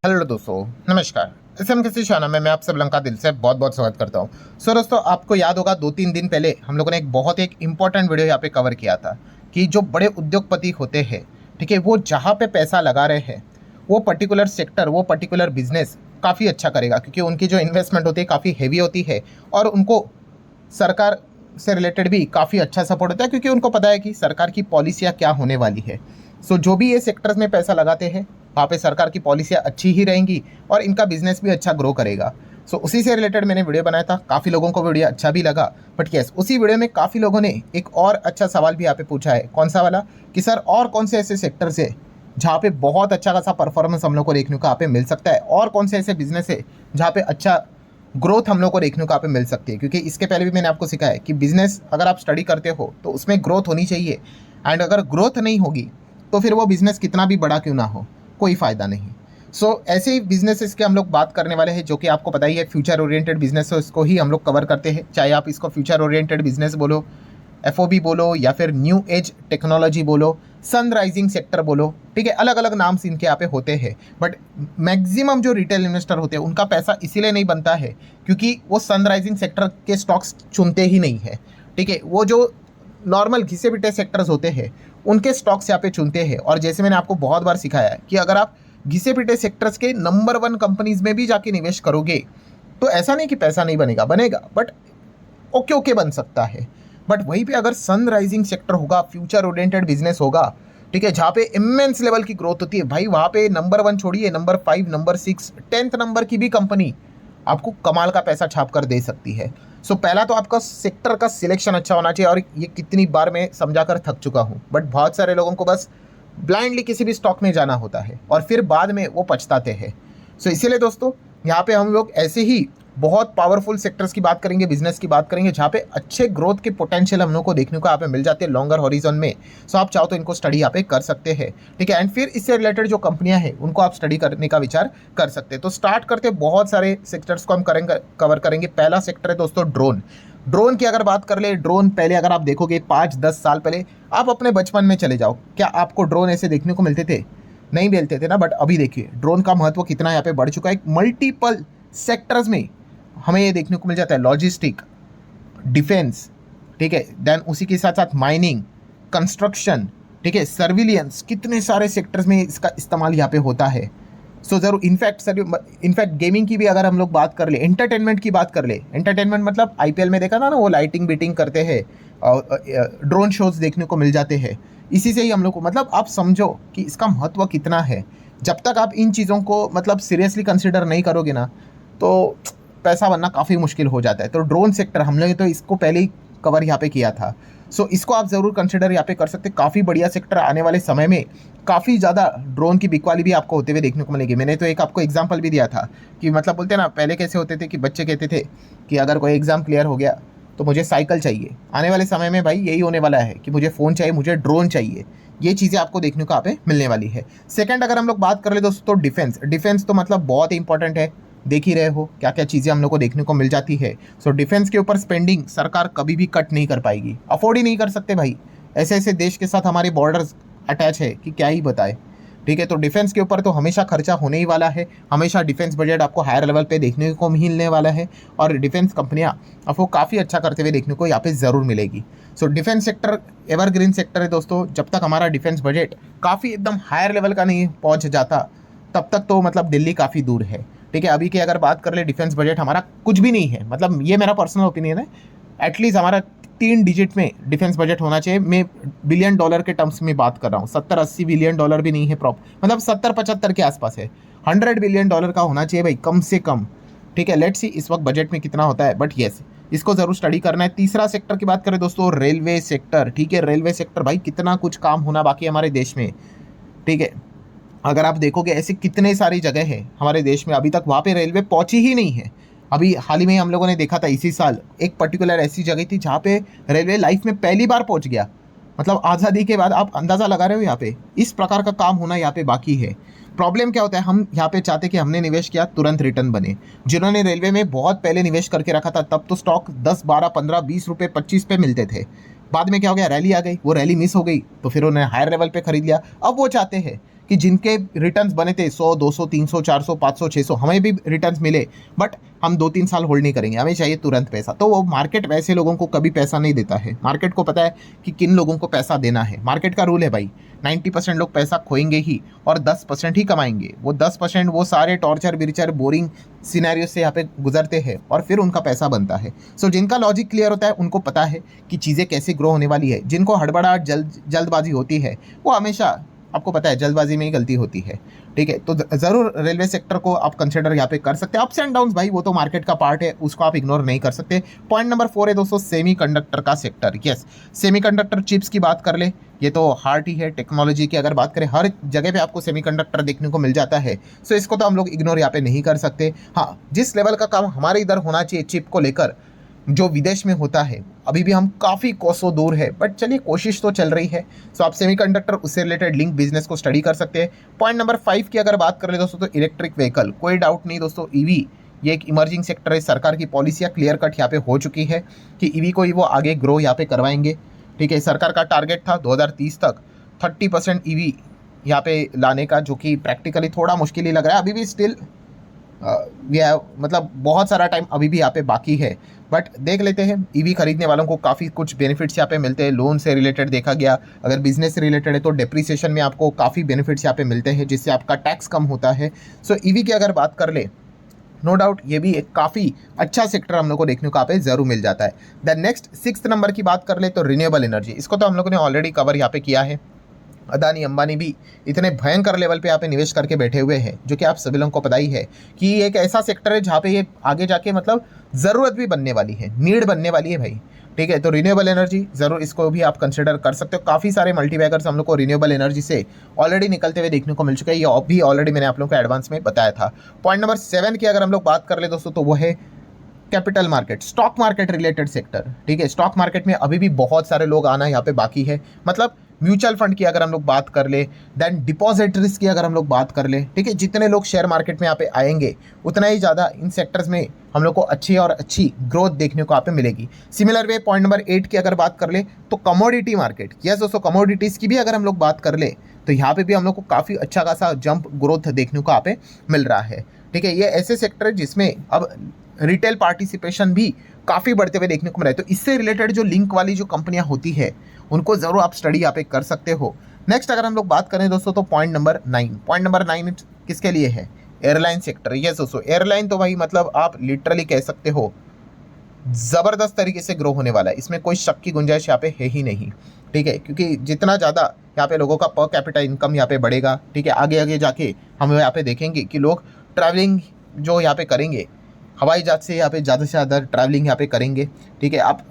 Hello दोस्तों, नमस्कार। SM किसी शाना में मैं आप सब लंका दिल से बहुत बहुत स्वागत करता हूँ। दोस्तों, आपको याद होगा 2-3 दिन पहले हम लोगों ने एक बहुत एक इंपॉर्टेंट वीडियो यहाँ पे कवर किया था कि जो बड़े उद्योगपति होते हैं, ठीक है, वो जहाँ पे पैसा लगा रहे हैं वो पर्टिकुलर सेक्टर, वो पर्टिकुलर बिजनेस काफ़ी अच्छा करेगा, क्योंकि उनकी जो इन्वेस्टमेंट होती है काफ़ी हैवी होती है और उनको सरकार से रिलेटेड भी काफ़ी अच्छा सपोर्ट होता है, क्योंकि उनको पता है कि सरकार की पॉलिसियाँ क्या होने वाली है। जो भी ये सेक्टर्स में पैसा लगाते हैं वहाँ पे सरकार की पॉलिसियाँ अच्छी ही रहेंगी और इनका बिजनेस भी अच्छा ग्रो करेगा। उसी से रिलेटेड मैंने वीडियो बनाया था, काफ़ी लोगों को वीडियो अच्छा भी लगा। बट यस, उसी वीडियो में काफ़ी लोगों ने एक और अच्छा सवाल भी यहाँ पे पूछा है। कौन सा वाला? कि सर और कौन से ऐसे सेक्टर्स है जहाँ पे बहुत अच्छा खासा परफॉर्मेंस हम लोग को देखने को यहाँ पे मिल सकता है, और कौन से ऐसे बिजनेस है जहाँ पे अच्छा ग्रोथ हम लोग को देखने को यहाँ पे मिल सकती है। क्योंकि इसके पहले भी मैंने आपको सिखाया है कि बिजनेस अगर आप स्टडी करते हो तो उसमें ग्रोथ होनी चाहिए, एंड अगर ग्रोथ नहीं होगी तो फिर वो बिजनेस कितना भी बड़ा क्यों ना हो, कोई फ़ायदा नहीं। ऐसे ही बिजनेसेस के हम लोग बात करने वाले हैं, जो कि आपको पता ही है फ्यूचर ओरिएंटेड बिजनेस है, उसको ही हम लोग कवर करते हैं। चाहे आप इसको फ्यूचर ओरिएंटेड बिजनेस बोलो, एफओबी बोलो, या फिर न्यू एज टेक्नोलॉजी बोलो, सनराइजिंग सेक्टर बोलो, ठीक है, अलग अलग नाम इनके यहाँ पे होते हैं। बट मैक्सिमम जो रिटेल इन्वेस्टर होते हैं उनका पैसा इसीलिए नहीं बनता है क्योंकि वो सनराइजिंग सेक्टर के स्टॉक्स चुनते ही नहीं है, ठीक है। वो जो नॉर्मल घिसे पिटे सेक्टर्स होते हैं उनके स्टॉक्स यहाँ पे चुनते हैं। और जैसे मैंने आपको बहुत बार सिखाया है कि अगर आप घिसे पिटे सेक्टर्स के नंबर 1 कंपनीज में भी जाके निवेश करोगे तो ऐसा नहीं कि पैसा नहीं बनेगा, बनेगा, बट ओके ओके बन सकता है। बट वहीं पे अगर सनराइजिंग सेक्टर होगा, फ्यूचर ओरिएंटेड बिजनेस होगा, ठीक है, जहाँ पे इमेंस लेवल की ग्रोथ होती है भाई, वहाँ पे नंबर 1 छोड़िए, नंबर 5, नंबर 6, 10th नंबर की भी कंपनी आपको कमाल का पैसा छाप कर दे सकती है। पहला तो आपका सेक्टर का सिलेक्शन अच्छा होना चाहिए, और ये कितनी बार मैं समझा कर थक चुका हूँ। बट बहुत सारे लोगों को बस ब्लाइंडली किसी भी स्टॉक में जाना होता है और फिर बाद में वो पछताते हैं। इसीलिए दोस्तों, यहाँ पे हम लोग ऐसे ही बहुत पावरफुल सेक्टर्स की बात करेंगे, बिजनेस की बात करेंगे, जहाँ पे अच्छे ग्रोथ के पोटेंशियल हम लोग को देखने को यहाँ पे मिल जाते हैं लॉन्गर हॉरिजन में। आप चाहो तो इनको स्टडी यहाँ पे कर सकते हैं, ठीक है। एंड फिर इससे रिलेटेड जो कंपनियां हैं उनको आप स्टडी करने का विचार कर सकते हैं। तो स्टार्ट करते, बहुत सारे सेक्टर्स को हम कवर करेंगे। पहला सेक्टर है दोस्तों ड्रोन। ड्रोन की अगर बात कर ले, ड्रोन पहले अगर आप देखोगे 5-10 साल पहले, आप अपने बचपन में चले जाओ, क्या आपको ड्रोन ऐसे देखने को मिलते थे? नहीं मिलते थे ना। बट अभी देखिए ड्रोन का महत्व कितना यहाँ पे बढ़ चुका है। मल्टीपल सेक्टर्स में हमें ये देखने को मिल जाता है, लॉजिस्टिक, डिफेंस, ठीक है, देन उसी के साथ साथ माइनिंग, कंस्ट्रक्शन, ठीक है, सर्विलियंस, कितने सारे सेक्टर्स में इसका इस्तेमाल यहाँ पे होता है। ज़रूर इनफैक्ट गेमिंग की भी अगर हम लोग बात कर ले, एंटरटेनमेंट की बात कर ले, एंटरटेनमेंट मतलब आईपीएल में देखा था ना, वो लाइटिंग बीटिंग करते हैं, ड्रोन शोज देखने को मिल जाते हैं। इसी से ही हम लोग को, मतलब आप समझो कि इसका महत्व कितना है। जब तक आप इन चीज़ों को मतलब सीरियसली कंसिडर नहीं करोगे ना, तो पैसा बनना काफ़ी मुश्किल हो जाता है। तो ड्रोन सेक्टर हम लोग तो इसको पहले ही कवर यहाँ पे किया था। इसको आप ज़रूर कंसिडर यहाँ पे कर सकते हैं। काफ़ी बढ़िया सेक्टर, आने वाले समय में काफ़ी ज़्यादा ड्रोन की बिकवाली भी आपको होते हुए देखने को मिलेगी। मैंने तो एक आपको एग्जांपल भी दिया था कि मतलब बोलते हैं ना, पहले कैसे होते थे कि बच्चे कहते थे कि अगर कोई एग्ज़ाम क्लियर हो गया तो मुझे साइकिल चाहिए। आने वाले समय में भाई यही होने वाला है कि मुझे फ़ोन चाहिए, मुझे ड्रोन चाहिए। ये चीज़ें आपको देखने को यहाँ पे मिलने वाली है। सेकंड अगर हम लोग बात कर ले दोस्तों, डिफेंस तो मतलब बहुत ही इंपॉर्टेंट है। देख ही रहे हो क्या क्या चीज़ें हम लोग को देखने को मिल जाती है। डिफेंस के ऊपर स्पेंडिंग सरकार कभी भी कट नहीं कर पाएगी, अफोर्ड ही नहीं कर सकते भाई। ऐसे ऐसे देश के साथ हमारे बॉर्डर्स अटैच है कि क्या ही बताए, ठीक है। तो डिफेंस के ऊपर तो हमेशा खर्चा होने ही वाला है। हमेशा डिफेंस बजट आपको हायर लेवल पे देखने को मिलने वाला है, और डिफेंस कंपनियां आपको काफ़ी अच्छा करते हुए देखने को यहाँ पे ज़रूर मिलेगी। डिफेंस सेक्टर एवरग्रीन सेक्टर है दोस्तों। जब तक हमारा डिफेंस बजट काफ़ी एकदम हायर लेवल का नहीं पहुँच जाता, तब तक तो मतलब दिल्ली काफ़ी दूर है, ठीक है। अभी की अगर बात कर ले, डिफेंस बजट हमारा कुछ भी नहीं है, मतलब ये मेरा पर्सनल ओपिनियन है। एटलीस्ट हमारा 3 डिजिट में डिफेंस बजट होना चाहिए। मैं बिलियन डॉलर के टर्म्स में बात कर रहा हूँ। 70-80 बिलियन डॉलर भी नहीं है, मतलब 70-75 के आसपास है। 100 बिलियन डॉलर का होना चाहिए भाई, कम से कम, ठीक है। लेट्स सी इस वक्त बजट में कितना होता है, बट येस, इसको ज़रूर स्टडी करना है। तीसरा सेक्टर की बात करें दोस्तों, रेलवे सेक्टर, ठीक है। रेलवे सेक्टर भाई, कितना कुछ काम होना बाकी है हमारे देश में, ठीक है। अगर आप देखोगे ऐसे कितने सारी जगह है हमारे देश में, अभी तक वहाँ पे रेलवे पहुँची ही नहीं है। अभी हाल ही में हम लोगों ने देखा था, इसी साल एक पर्टिकुलर ऐसी जगह थी जहाँ पे रेलवे लाइफ में पहली बार पहुँच गया। मतलब आज़ादी के बाद आप अंदाज़ा लगा रहे हो, यहाँ पे इस प्रकार का काम होना यहाँ पे बाकी है। प्रॉब्लम क्या होता है, हम यहाँ पे चाहते कि हमने निवेश किया, तुरंत रिटर्न बने। जिन्होंने रेलवे में बहुत पहले निवेश करके रखा था, तब तो स्टॉक 10, 12, 15, 20 रुपये, 25 पे मिलते थे। बाद में क्या हो गया, रैली आ गई, वो रैली मिस हो गई, तो फिर उन्होंने हायर लेवल पे खरीद लिया। अब वो चाहते हैं कि जिनके रिटर्न्स बने थे 100, 200, 300, 400, 500, 600, हमें भी रिटर्न्स मिले, बट हम 2-3 साल होल्ड नहीं करेंगे, हमें चाहिए तुरंत पैसा। तो वो मार्केट वैसे लोगों को कभी पैसा नहीं देता है। मार्केट को पता है कि किन लोगों को पैसा देना है। मार्केट का रूल है भाई, 90% लोग पैसा खोएंगे ही और 10% ही कमाएंगे। वो 10% वो सारे टॉर्चर विर्चर बोरिंग सिनेरियो से यहाँ पे गुजरते हैं और फिर उनका पैसा बनता है। सो जिनका लॉजिक क्लियर होता है उनको पता है कि चीज़ें कैसे ग्रो होने वाली है। जिनको हड़बड़ाहट जल्दबाजी होती है वो हमेशा, आपको पता है, जल्दबाजी में ही गलती होती है। ठीक है, तो ज़रूर रेलवे सेक्टर को आप कंसिडर यहाँ पे कर सकते हैं। अप्स एंड डाउन्स भाई वो तो मार्केट का पार्ट है, उसको आप इग्नोर नहीं कर सकते। पॉइंट नंबर 4 है दोस्तों, सेमीकंडक्टर का सेक्टर। यस, सेमीकंडक्टर चिप्स की बात कर ले, ये तो हार्ट ही है टेक्नोलॉजी की। अगर बात करें हर जगह पे आपको सेमीकंडक्टर देखने को मिल जाता है, सो इसको तो हम लोग इग्नोर यहाँ पे नहीं कर सकते। हाँ, जिस लेवल का काम हमारे इधर होना चाहिए चिप को लेकर, जो विदेश में होता है, अभी भी हम काफ़ी कोसों दूर है, बट चलिए कोशिश तो चल रही है। सो आप सेमीकंडक्टर उससे रिलेटेड लिंक बिजनेस को स्टडी कर सकते हैं। पॉइंट नंबर 5 की अगर बात करें दोस्तों, तो इलेक्ट्रिक व्हीकल, कोई डाउट नहीं दोस्तों, ईवी ये एक इमर्जिंग सेक्टर है। सरकार की पॉलिसियाँ क्लियर कट यहाँ पे हो चुकी है कि ईवी को ही वो आगे ग्रो यहाँ पे करवाएंगे। ठीक है, सरकार का टारगेट था 2030 तक 30% ईवी यहाँ पे लाने का, जो कि प्रैक्टिकली थोड़ा मुश्किल ही लग रहा है। अभी भी स्टिल मतलब बहुत सारा टाइम अभी भी यहाँ पे बाकी है, बट देख लेते हैं। ईवी खरीदने वालों को काफ़ी कुछ बेनिफिट्स यहाँ पे मिलते हैं। लोन से रिलेटेड देखा गया, अगर बिजनेस से रिलेटेड है तो डेप्रिसिएशन में आपको काफ़ी बेनिफिट्स यहाँ पे मिलते हैं, जिससे आपका टैक्स कम होता है। सो ईवी की अगर बात कर ले, नो डाउट ये भी एक काफ़ी अच्छा सेक्टर हम लोग को देखने को यहाँ पे जरूर मिल जाता है। द नेक्स्ट 6th नंबर की बात कर ले तो रिन्यूएबल एनर्जी, इसको तो हम लोगों ने ऑलरेडी कवर यहाँ पे किया है। अदानी अंबानी भी इतने भयंकर लेवल पे यहाँ पे निवेश करके बैठे हुए हैं, जो कि आप सभी लोगों को पता ही है कि ये एक ऐसा सेक्टर है जहाँ पे ये आगे जाके मतलब ज़रूरत भी बनने वाली है, नीड बनने वाली है भाई। ठीक है, तो रिन्यूएबल एनर्जी ज़रूर इसको भी आप कंसिडर कर सकते हो। काफ़ी सारे मल्टीबैगर्स हम लोग को रिन्यूएबल एनर्जी से ऑलरेडी निकलते हुए देखने को मिल चुका है, ये भी ऑलरेडी मैंने आप लोगों को एडवांस में बताया था। पॉइंट नंबर 7 की अगर हम लोग बात कर ले दोस्तों, तो वो है capital market, stock market related sector. ठीक है, स्टॉक मार्केट में अभी भी बहुत सारे लोग आना यहाँ पे बाकी है। मतलब म्यूचुअल फंड की अगर हम लोग बात कर ले, देन डिपॉजिटरीज की अगर हम लोग बात कर ले, ठीक है, जितने लोग शेयर मार्केट में यहाँ पे आएंगे उतना ही ज़्यादा इन सेक्टर्स में हम लोग को अच्छी और अच्छी ग्रोथ देखने को यहाँ पे मिलेगी। सिमिलर वे पॉइंट नंबर 8 की अगर बात कर ले तो कमोडिटी मार्केट, यस दोस्तों, कमोडिटीज़ की भी अगर हम लोग बात कर ले तो यहाँ पे भी हम लोग को काफ़ी अच्छा खासा जंप ग्रोथ देखने को यहाँ पे मिल रहा है। ठीक है, ये ऐसे सेक्टर है जिसमें अब रिटेल पार्टिसिपेशन भी काफ़ी बढ़ते हुए देखने को मिला है। तो इससे रिलेटेड जो लिंक वाली जो कंपनियां होती है उनको ज़रूर आप स्टडी यहाँ पे कर सकते हो। नेक्स्ट अगर हम लोग बात करें दोस्तों, तो पॉइंट नंबर 9 किसके लिए है? Airline sector. यस दोस्तों, एयरलाइन तो भाई मतलब आप लिटरली कह सकते हो ज़बरदस्त तरीके से ग्रो होने वाला है, इसमें कोई शक की गुंजाइश यहाँ पे है ही नहीं। ठीक है, क्योंकि जितना ज़्यादा यहाँ पे लोगों का पर कैपिटा इनकम यहाँ पे बढ़ेगा, ठीक है, आगे आगे जाके हम यहाँ पे देखेंगे कि लोग ट्रैवलिंग जो यहाँ पे करेंगे, हवाई जहाज से यहाँ पे ज़्यादा से ज़्यादा ट्रैवलिंग यहाँ पे करेंगे। ठीक है, आप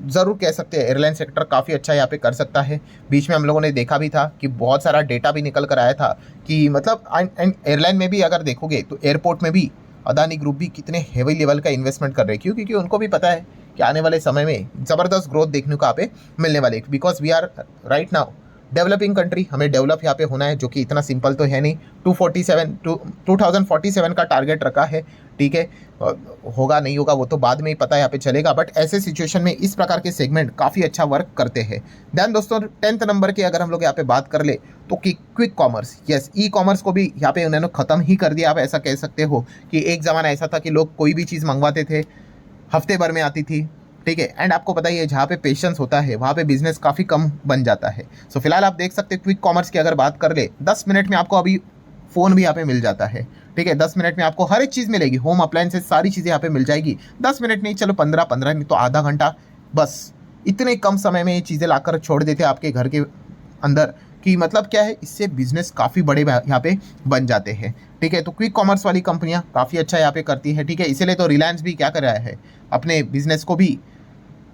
ज़रूर कह सकते हैं एयरलाइन सेक्टर काफ़ी अच्छा यहाँ पे कर सकता है। बीच में हम लोगों ने देखा भी था कि बहुत सारा डेटा भी निकल कर आया था कि मतलब एंड एयरलाइन में भी अगर देखोगे तो एयरपोर्ट में भी अदानी ग्रुप भी कितने हेवी लेवल का इन्वेस्टमेंट कर रहे हैं। क्यों? क्योंकि उनको भी पता है कि आने वाले समय में ज़बरदस्त ग्रोथ देखने को यहाँ पे मिलने वाली है, because we are right now developing country, हमें डेवलप यहाँ पे होना है, जो कि इतना सिंपल तो है नहीं। 2047 का टारगेट रखा है। ठीक है, होगा नहीं होगा वो तो बाद में ही पता यहाँ पे चलेगा, बट ऐसे सिचुएशन में इस प्रकार के सेगमेंट काफ़ी अच्छा वर्क करते हैं। देन दोस्तों 10th नंबर की अगर हम लोग यहाँ पे बात कर ले तो कि quick commerce, yes, e commerce को भी यहाँ पे उन्होंने ख़त्म ही कर दिया। आप ऐसा कह सकते हो कि एक ज़माना ऐसा था कि लोग कोई भी चीज़ मंगवाते थे, हफ्ते भर में आती थी। ठीक है, एंड आपको पता ही है जहाँ पे पेशेंस होता है वहाँ पे बिजनेस काफ़ी कम बन जाता है। सो फिलहाल आप देख सकते हैं क्विक कॉमर्स की अगर बात कर ले, 10 मिनट में आपको अभी फ़ोन भी यहाँ पे मिल जाता है। ठीक है, 10 मिनट में आपको हर एक चीज़ मिलेगी, होम अप्लायंसेस सारी चीज़ें यहाँ पे मिल जाएगी। 10 मिनट नहीं, चलो 15 मिनट तो आधा घंटा, बस इतने कम समय में ये चीज़ें लाकर छोड़ देते हैं आपके घर के अंदर कि मतलब क्या है, इससे बिजनेस काफ़ी बड़े यहाँ पे बन जाते हैं। ठीक है, तो क्विक कॉमर्स वाली कंपनियाँ काफ़ी अच्छा यहाँ पे करती है। ठीक है, इसीलिए तो रिलायंस भी क्या कर रहा है, अपने बिजनेस को भी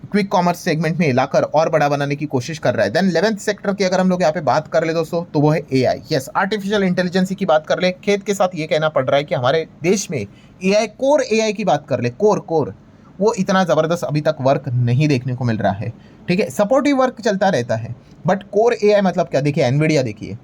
क्विक कॉमर्स सेगमेंट में लाकर और बड़ा बनाने की कोशिश कर रहा है। देन 11th सेक्टर की अगर हम लोग यहाँ पे बात कर ले दोस्तों, तो वो है एआई। यस, आर्टिफिशियल इंटेलिजेंस की बात कर ले। खेत के साथ ये कहना पड़ रहा है कि हमारे देश में एआई, कोर एआई की बात कर ले, कोर वो इतना ज़बरदस्त अभी तक वर्क नहीं देखने को मिल रहा है। ठीक है, सपोर्टिव वर्क चलता रहता है, बट कोर एआई मतलब क्या? देखिए एनवीडिया देखिए,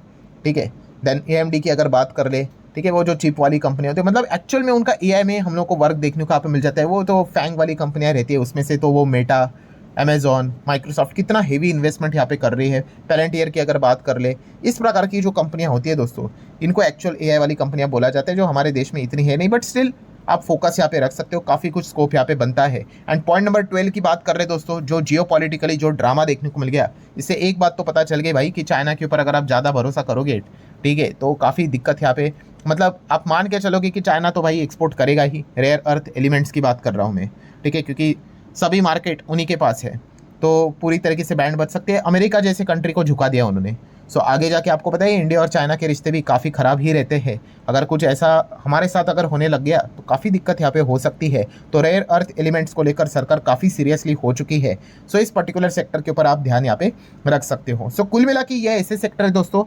ठीक है, देन एएमडी की अगर बात कर ले, ठीक है, वो जो चिप वाली कंपनी होती है, मतलब एक्चुअल में उनका एआई में हम लोग को वर्क देखने को यहाँ पे मिल जाता है। वो तो फैंग वाली कंपनियाँ रहती है, उसमें से तो वो मेटा, अमेजॉन, माइक्रोसॉफ्ट कितना हेवी इन्वेस्टमेंट यहाँ पे कर रही है। पेलेंटियर की अगर बात कर ले, इस प्रकार की जो कंपनियां होती है दोस्तों, इनको एक्चुअल एआई वाली कंपनियां बोला जाता है, जो हमारे देश में इतनी है नहीं, बट स्टिल आप फोकस यहाँ पे रख सकते हो, काफ़ी कुछ स्कोप यहाँ पे बनता है। एंड पॉइंट नंबर 12 की बात कर रहे हैं दोस्तों, जो जियोपॉलिटिकली जो ड्रामा देखने को मिल गया, इससे एक बात तो पता चल गई भाई कि चाइना के ऊपर अगर आप ज़्यादा भरोसा करोगे, ठीक है, तो काफ़ी दिक्कत यहाँ पे, मतलब आप मान के चलोगे कि चाइना तो भाई एक्सपोर्ट करेगा ही, रेयर अर्थ एलिमेंट्स की बात कर रहा हूँ मैं, ठीक है, क्योंकि सभी मार्केट उन्हीं के पास है, तो पूरी तरीके से बैंड बच सकते हैं। अमेरिका जैसे कंट्री को झुका दिया उन्होंने। सो आगे जाके आपको पता है इंडिया और चाइना के रिश्ते भी काफ़ी ख़राब ही रहते हैं। अगर कुछ ऐसा हमारे साथ अगर होने लग गया तो काफ़ी दिक्कत यहाँ पे हो सकती है। तो रेयर अर्थ एलिमेंट्स को लेकर सरकार काफ़ी सीरियसली हो चुकी है। सो इस पर्टिकुलर सेक्टर के ऊपर आप ध्यान यहाँ पे रख सकते हो। सो कुल मिला के ये ऐसे सेक्टर है दोस्तों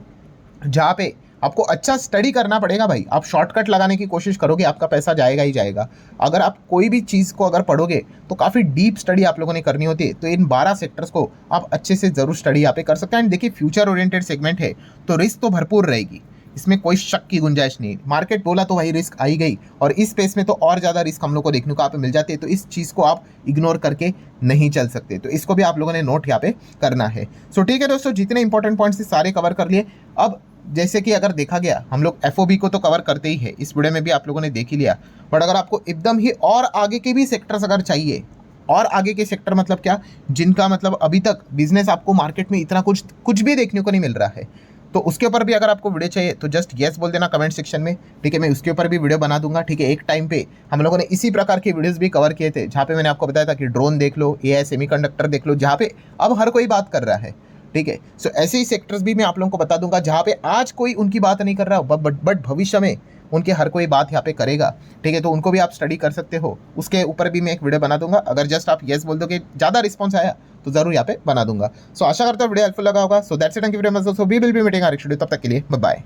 जहाँ पे आपको अच्छा स्टडी करना पड़ेगा भाई। आप शॉर्टकट लगाने की कोशिश करोगे, आपका पैसा जाएगा ही जाएगा। अगर आप कोई भी चीज़ को अगर पढ़ोगे तो काफ़ी डीप स्टडी आप लोगों ने करनी होती है। तो इन 12 सेक्टर्स को आप अच्छे से ज़रूर स्टडी यहाँ पे कर सकते हैं। एंड देखिए, फ्यूचर ओरिएंटेड सेगमेंट है तो रिस्क तो भरपूर रहेगी, इसमें कोई शक की गुंजाइश नहीं। मार्केट बोला तो भाई रिस्क आई गई, और इस स्पेस में तो और ज़्यादा रिस्क हम लोग को देखने को यहाँ पे मिल जाती है। तो इस चीज़ को आप इग्नोर करके नहीं चल सकते, तो इसको भी आप लोगों ने नोट यहाँ पे करना है। सो ठीक है दोस्तों, जितने इंपॉर्टेंट पॉइंट्स थे सारे कवर कर लिए। अब जैसे कि अगर देखा गया, हम लोग एफओबी को तो कवर करते ही है, इस वीडियो में भी आप लोगों ने देख ही लिया। बट अगर आपको एकदम ही और आगे के भी सेक्टर्स अगर चाहिए, और आगे के सेक्टर मतलब क्या, जिनका मतलब अभी तक बिजनेस आपको मार्केट में इतना कुछ भी देखने को नहीं मिल रहा है, तो उसके ऊपर भी अगर आपको वीडियो चाहिए तो जस्ट येस बोल देना कमेंट सेक्शन में, ठीक है। मैं उसके ऊपर भी वीडियो बना दूंगा, ठीक है। एक टाइम पे हम लोगों ने इसी प्रकार के वीडियोस भी कवर किए थे, जहाँ पे मैंने आपको बताया था कि ड्रोन देख लो, एआई सेमीकंडक्टर देख लो, जहाँ पे अब हर कोई बात कर रहा है, ठीक है। सो ऐसे ही सेक्टर्स भी मैं आप लोगों को बता दूंगा जहाँ पे आज कोई उनकी बात नहीं कर रहा, बट भविष्य में उनके हर कोई बात यहाँ पे करेगा, ठीक है। तो उनको भी आप स्टडी कर सकते हो, उसके ऊपर भी मैं एक वीडियो बना दूंगा। अगर जस्ट आप येस बोल दो कि ज़्यादा रिस्पॉन्स आया तो जरूर यहाँ पे बना दूंगा। सो आशा करता हूँ वीडियो हेल्पफुल लगा होगा। So that's it, thank you very much. So we will be meeting our next video, तब तक के लिए बाय बाय।